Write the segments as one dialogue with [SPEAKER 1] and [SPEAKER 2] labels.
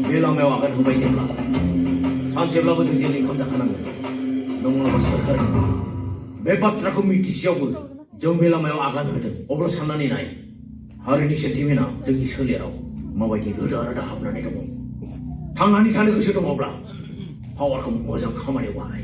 [SPEAKER 1] बे लामायाव आगान होबाय जेब्ला सानसेब्लाबो जों जेल ओंखाम जाखानांगोन नङाबा सोरखारनि बे बाथ्राखौ मिथिसेयावबो जों बे लामायाव आगान होदों अब्ला साननानै नाय हारिनि सेन्टिमेन्टआ जोंनि सोलेराव माबायदि रोदा रोदा हाबनानै दङ थांनानै थानो गोसो दङब्ला पावारखौ मोजां खामानियाव बाहाय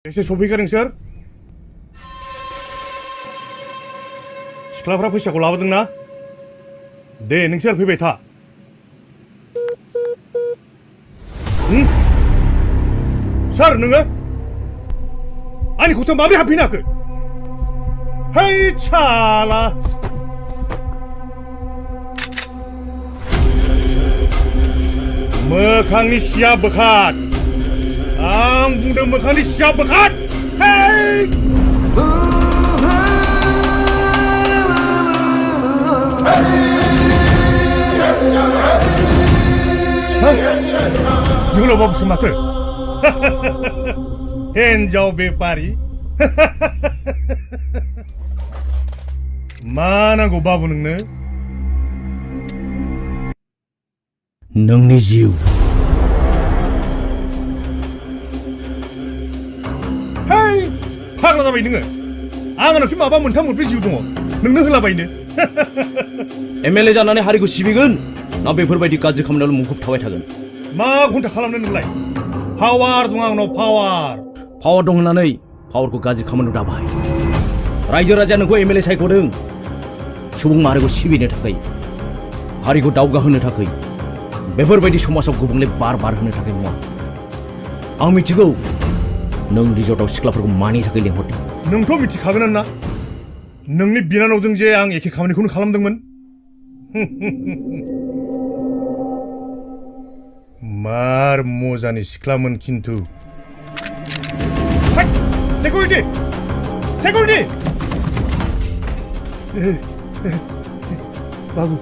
[SPEAKER 2] एसे सफैखा नोंसोर सिख्लाफ्रा फैसाखौ लाबोदोंना दे नोंसोर फैबाय था सोर नोङो आंनि खथायाव माबोरै हाबफैनो हाखो है साला मोखांनि सिया बोखार आं बुंदों मोखांनि सिया बोखार जोंनाव बाबुसो माथो हिन्जाव बेपारि मा नांगौ बाबु नोंनो
[SPEAKER 1] नोंनि जिउ
[SPEAKER 2] फाग्ला जाबाय नोङो आंनावखि माबा मोनथाम मोनब्रै जिउ दङ नोंनो होलाबायनो
[SPEAKER 1] एमएलए जानानै हारिखौ सिबिगोन ना बेफोरबायदि गाज्रि खामानियाव मुखुब थाबाय थागोन
[SPEAKER 2] मा घन्टा खालामनो नोंलाय पावार दं आंनाव पावार
[SPEAKER 1] दं होननानै पावारखौ गाज्रि खामानियाव दाबाय रायजो राजाया नोंखौ एमएलए सायख'दों सुबुं माहारिखौ सिबिनो थाखाय हारिखौ दावगाहोनो थाखाय बेफोरबायदि समाजाव गुबुंले बार होनो थाखाय नङा आं मिथिगौ नों रिजर्टआव सिख्लाफोरखौ मानि थाखाय लेंहरदों
[SPEAKER 2] नोंथ' मिथिखागोन ना नोंनि बिनानावजों जे आं एखे खामानिखौनो खालामदोंमोन मार मजानि सिख्लामोन खिन्थु सिकिउरिटि बाबु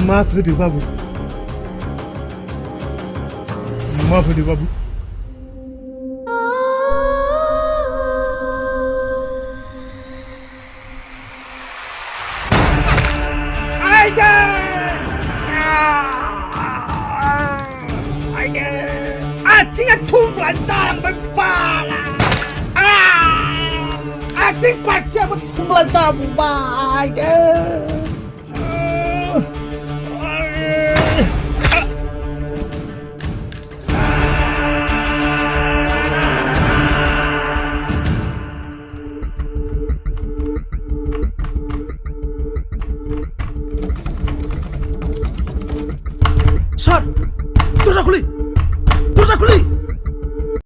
[SPEAKER 2] माफ होदो बाबु माफ होदो बाबु
[SPEAKER 3] आथिङा थुब्लान जालांबाय बाला आथिं फारसेयाबो थुब्लान जाबाय